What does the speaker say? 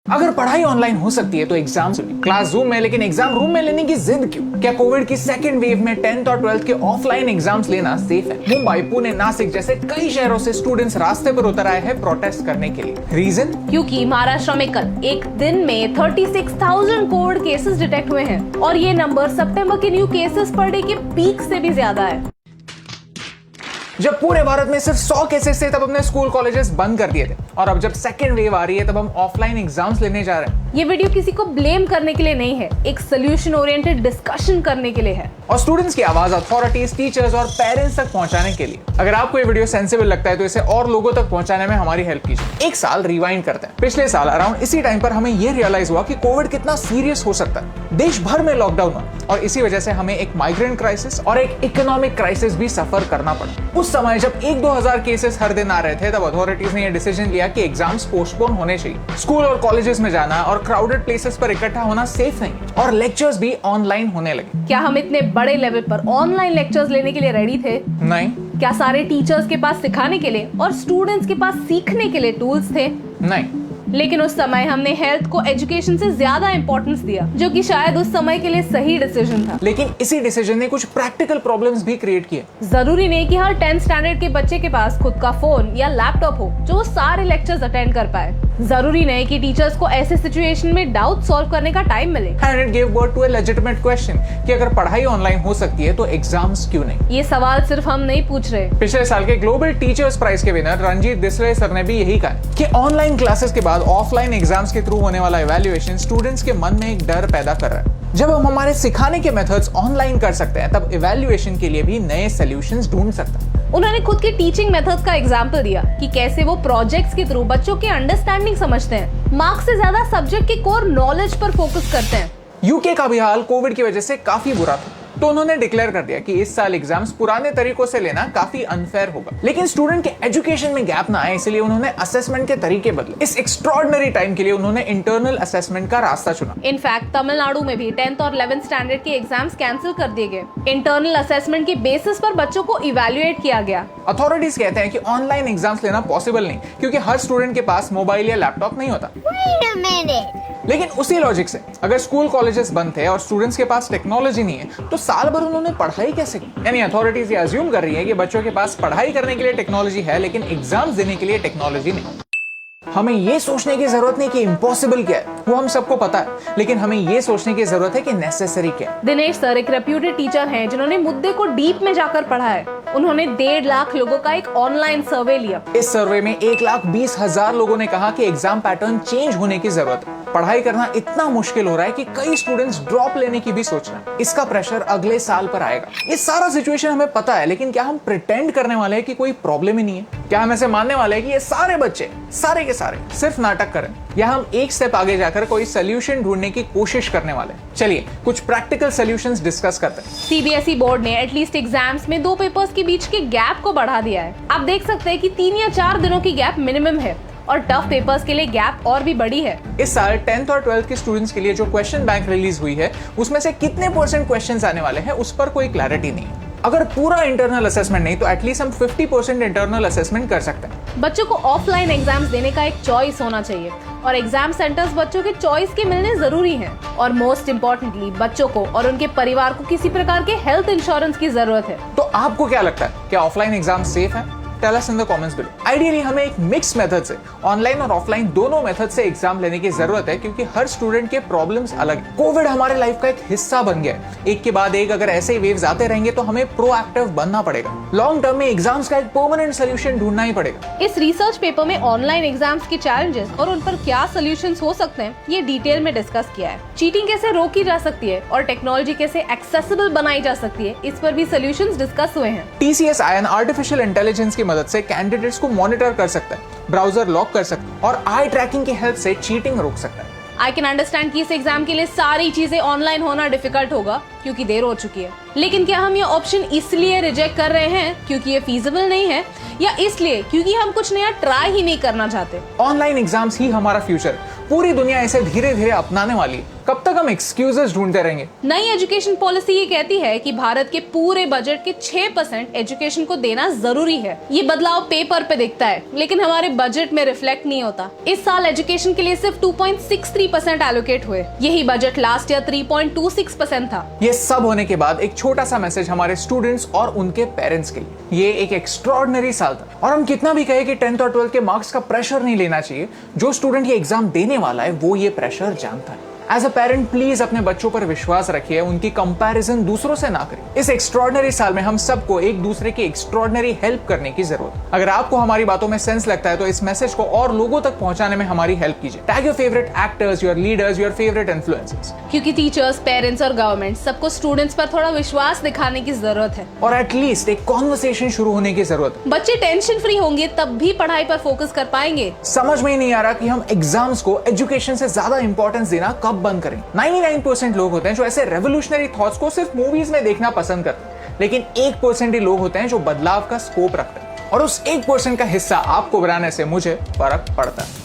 अगर पढ़ाई ऑनलाइन हो सकती है तो एग्जाम क्लासरूम में, लेकिन एग्जाम रूम में लेने की जिद क्यों? क्या कोविड की सेकेंड वेव में 10th और 12th के ऑफलाइन एग्जाम्स लेना सेफ है? मुंबई, पुणे, नासिक जैसे कई शहरों से स्टूडेंट्स रास्ते पर उतर आए हैं प्रोटेस्ट करने के लिए। रीजन? क्योंकि महाराष्ट्र में कल एक दिन में 36,000 कोविड केसेस डिटेक्ट हुए हैं और ये नंबर सितंबर के न्यू केसेस पर डे के पीक से भी ज्यादा है। जब पूरे भारत में सिर्फ 100 केसेस थे तब हमने स्कूल कॉलेजेस बंद कर दिए थे, और अब जब सेकेंड वेव आ रही है तब हम ऑफलाइन एग्जाम्स लेने जा रहे हैं। ये वीडियो किसी को ब्लेम करने के लिए नहीं है, एक सोल्यूशन ओरिएंटेड डिस्कशन करने के लिए है और स्टूडेंट्स की आवाज अथॉरिटीज, टीचर्स और पेरेंट्स तक पहुंचाने के लिए। अगर आपको ये वीडियो सेंसिबल लगता है तो इसे और लोगों तक पहुंचाने में हमारी हेल्प कीजिए। एक साल रिवाइंड करते हैं। पिछले साल अराउंड इसी टाइम पर हमें ये रियलाइज हुआ कि कोविड कितना सीरियस हो सकता है। देश भर में लॉकडाउन हुआ और इसी वजह से हमें एक माइग्रेंट क्राइसिस और एक इकोनॉमिक क्राइसिस भी सफर करना पड़ा। उस समय जब 1-2 हजार केसेस हर दिन आ रहे थे तब अथॉरिटीज ने यह डिसीजन लिया कि एग्जाम्स पोस्टपोन होने चाहिए। स्कूल और कॉलेजेस में जाना और क्राउडेड प्लेसेस पर इकट्ठा होना सेफ नहीं, और लेक्चर्स भी ऑनलाइन होने लगे। क्या हम इतने बड़े लेवल पर ऑनलाइन लेक्चर्स लेने के लिए रेडी थे? नहीं। क्या सारे टीचर्स के पास सिखाने के लिए और स्टूडेंट्स के पास सीखने के लिए टूल्स थे? नहीं। लेकिन उस समय हमने हेल्थ को एजुकेशन से ज्यादा इंपॉर्टेंस दिया, जो कि शायद उस समय के लिए सही डिसीजन था। लेकिन इसी डिसीजन ने कुछ प्रैक्टिकल प्रॉब्लम्स भी क्रिएट किए। जरूरी नहीं कि हर 10th स्टैंडर्ड के बच्चे के पास खुद का फोन या लैपटॉप हो जो सारे लेक्चर्स अटेंड कर पाए। जरूरी नहीं कि टीचर्स को ऐसे सिचुएशन में डाउट सॉल्व करने का टाइम मिले। And it gave birth to a legitimate question कि अगर पढ़ाई ऑनलाइन हो सकती है तो एग्जाम्स क्यों नहीं? ये सवाल सिर्फ हम नहीं पूछ रहे। पिछले साल के ग्लोबल टीचर्स प्राइज के विनर रंजीत देसले सर ने भी यही कहा कि ऑनलाइन क्लासेस के बाद ऑफलाइन एग्जाम्स के थ्रू होने वाला इवैल्यूएशन स्टूडेंट्स के मन में एक डर पैदा कर रहा है। जब हम हमारे सिखाने के मेथड्स ऑनलाइन कर सकते हैं तब इवैल्यूएशन के लिए भी नए सॉल्यूशंस ढूंढ सकते हैं। उन्होंने खुद के टीचिंग मेथड्स का एग्जाम्पल दिया कि कैसे वो प्रोजेक्ट्स के थ्रू बच्चों की अंडरस्टैंडिंग समझते हैं, मार्क्स से ज्यादा सब्जेक्ट के कोर नॉलेज पर फोकस करते हैं। यूके का भी हाल कोविड की वजह से काफी बुरा था, तो उन्होंने डिक्लेयर कर दिया कि इस साल एग्जाम्स पुराने तरीकों से लेना काफी अनफेयर होगा। लेकिन स्टूडेंट के एजुकेशन में गैप ना आए इसलिए उन्होंने असेसमेंट के तरीके बदले। इस एक्स्ट्रॉर्डिनरी टाइम के लिए उन्होंने इंटरनल असेसमेंट का रास्ता चुना। इनफैक्ट तमिलनाडु में भी 10th और 11th स्टैंडर्ड के एग्जाम्स कैंसिल कर दिए गए। इंटरनल असेसमेंट के बेसिस पर बच्चों को इवैल्यूएट किया गया। अथॉरिटीज कहते हैं कि ऑनलाइन एग्जाम्स लेना पॉसिबल नहीं क्योंकि हर स्टूडेंट के पास मोबाइल या लैपटॉप नहीं होता। लेकिन उसी लॉजिक से अगर स्कूल कॉलेजेस बंद थे और स्टूडेंट्स के पास टेक्नोलॉजी नहीं है तो साल भर उन्होंने पढ़ाई कैसे की? यानी अथॉरिटीज ये अज्यूम कर रही है कि बच्चों के पास पढ़ाई करने के लिए टेक्नोलॉजी है लेकिन एग्जाम्स देने के लिए टेक्नोलॉजी नहीं। हमें ये सोचने की जरूरत नहीं कि इम्पॉसिबल क्या है, वो हम सबको पता है, लेकिन हमें ये सोचने की जरूरत है कि नेसेसरी क्या है। दिनेश सर एक रेप्यूटेड टीचर हैं जिन्होंने मुद्दे को डीप में जाकर पढ़ा है। उन्होंने 1.5 लाख लोगों का एक ऑनलाइन सर्वे लिया। इस सर्वे में 1,20,000 लोगों ने कहा कि एग्जाम पैटर्न चेंज होने की जरूरत है। पढ़ाई करना इतना मुश्किल हो रहा है कि कई स्टूडेंट्स ड्रॉप लेने की भी सोच रहे हैं। इसका प्रेशर अगले साल पर आएगा। ये सारा सिचुएशन हमें पता है, लेकिन क्या हम प्रिटेंड करने वाले हैं कि कोई प्रॉब्लम ही नहीं है? क्या हम ऐसे मानने वाले हैं कि ये सारे बच्चे सारे के सारे सिर्फ नाटक करें, या हम एक स्टेप आगे जाकर कोई सोल्यूशन ढूंढने की कोशिश करने वाले हैं? चलिए कुछ प्रैक्टिकल सॉल्यूशंस डिस्कस करते हैं। सीबीएसई बोर्ड ने एटलीस्ट एग्जाम्स में 2 पेपर्स के बीच के गैप को बढ़ा दिया है। आप देख सकते हैं कि 3 या 4 दिनों की गैप मिनिमम है और टफ पेपर्स के लिए गैप और भी बड़ी है। इस साल 10th और 12th के स्टूडेंट्स के लिए जो क्वेश्चन बैंक रिलीज हुई है उसमें से कितने % क्वेश्चंस आने वाले हैं उस पर कोई क्लैरिटी नहीं है। अगर पूरा इंटरनल असेसमेंट नहीं तो एटलीस्ट हम 50% इंटरनल असेसमेंट कर सकते हैं। बच्चों को ऑफलाइन एग्जाम्स देने का एक चॉइस होना चाहिए और एग्जाम सेंटर्स बच्चों के चॉइस के मिलने जरूरी हैं। और मोस्ट इम्पोर्टेंटली बच्चों को और उनके परिवार को किसी प्रकार के हेल्थ इंश्योरेंस की जरूरत है। तो आपको क्या लगता है, क्या ऑफलाइन एग्जाम सेफ है? Tell us in the comments below. Ideally हमें एक मिक्स मेथड से, ऑनलाइन और ऑफलाइन दोनों मेथड से एग्जाम लेने की जरूरत है क्योंकि हर स्टूडेंट के प्रॉब्लम्स अलग हैं। कोविड हमारे लाइफ का एक हिस्सा बन गया है। एक के बाद एक अगर ऐसे ही वेव्स आते रहेंगे तो हमें प्रोएक्टिव बनना पड़ेगा। लॉन्ग टर्म में एग्जाम्स का एक परमानेंट सोल्यूशन ढूंढना ही पड़ेगा। इस रिसर्च पेपर में ऑनलाइन एग्जाम्स के चैलेंजेस और उन पर क्या सोल्यूशंस हो सकते हैं ये डिटेल में डिस्कस किया है। चीटिंग कैसे रोकी जा सकती है और टेक्नोलॉजी कैसे एक्सेसिबल बनाई जा सकती है, इस पर भी सोल्यूशंस डिस्कस हुए हैं। TCS आयन आर्टिफिशियल इंटेलिजेंस की मदद से कैंडिडेट्स को मॉनिटर कर सकता है, ब्राउजर लॉक कर सकता है और आई ट्रैकिंग की हेल्प से चीटिंग रोक सकता है। आई कैन अंडरस्टैंड कि इस एग्जाम के लिए सारी चीजें ऑनलाइन होना डिफिकल्ट होगा क्योंकि देर हो चुकी है, लेकिन क्या हम ये ऑप्शन इसलिए रिजेक्ट कर रहे हैं क्योंकि ये फीजिबल नहीं है या इसलिए क्योंकि हम कुछ नया ट्राई ही नहीं करना चाहते? ऑनलाइन एग्जाम्स ही हमारा फ्यूचर, पूरी दुनिया इसे धीरे धीरे अपनाने वाली है। कब तक हम एक्सक्यूजेस ढूंढते रहेंगे? नई एजुकेशन पॉलिसी ये कहती है कि भारत के पूरे बजट के 6% एजुकेशन को देना जरूरी है। ये बदलाव पेपर पे दिखता है, लेकिन हमारे बजट में रिफ्लेक्ट नहीं होता। इस साल एजुकेशन के लिए सिर्फ 2.63% एलोकेट हुए। यही बजट लास्ट ईयर 3.26% था। ये सब होने के बाद एक छोटा सा मैसेज हमारे स्टूडेंट्स और उनके पेरेंट्स के लिए। ये एक एक्स्ट्रॉर्डिनरी साल था, और हम कितना भी कहे कि 10th और 12th के मार्क्स का प्रेशर नहीं लेना चाहिए, जो स्टूडेंट ये एग्जाम देने वाला है वो ये प्रेशर जानता है। एज अ पेरेंट प्लीज अपने बच्चों पर विश्वास रखिए, उनकी कंपैरिजन दूसरों से ना करिए। इस एक्स्ट्रॉर्डिनरी साल में हम सबको एक दूसरे की एक्स्ट्रॉर्डिनरी हेल्प करने की जरूरत है। अगर आपको हमारी बातों में सेंस लगता है तो इस मैसेज को और लोगों तक पहुंचाने में हमारी हेल्प कीजिए। Tag your favourite actors, your leaders, your favourite influencers, क्योंकि टीचर्स, पेरेंट्स और गवर्नमेंट सबको स्टूडेंट्स पर थोड़ा विश्वास दिखाने की जरूरत है, और एटलीस्ट एक कॉन्वर्सेशन शुरू होने की जरूरत है। बच्चे टेंशन फ्री होंगे तब भी पढ़ाई पर फोकस कर पाएंगे। समझ में ही नहीं आ रहा कि हम एग्जाम्स को एजुकेशन से ज्यादा इंपॉर्टेंस देना कब बंद करें। 99% लोग होते हैं जो ऐसे रेवोल्यूशनरी थॉट्स को सिर्फ मूवीज में देखना पसंद करते हैं, लेकिन 1% ही लोग होते हैं जो बदलाव का स्कोप रखते हैं, और उस 1% का हिस्सा आपको बनाने से मुझे फर्क पड़ता है।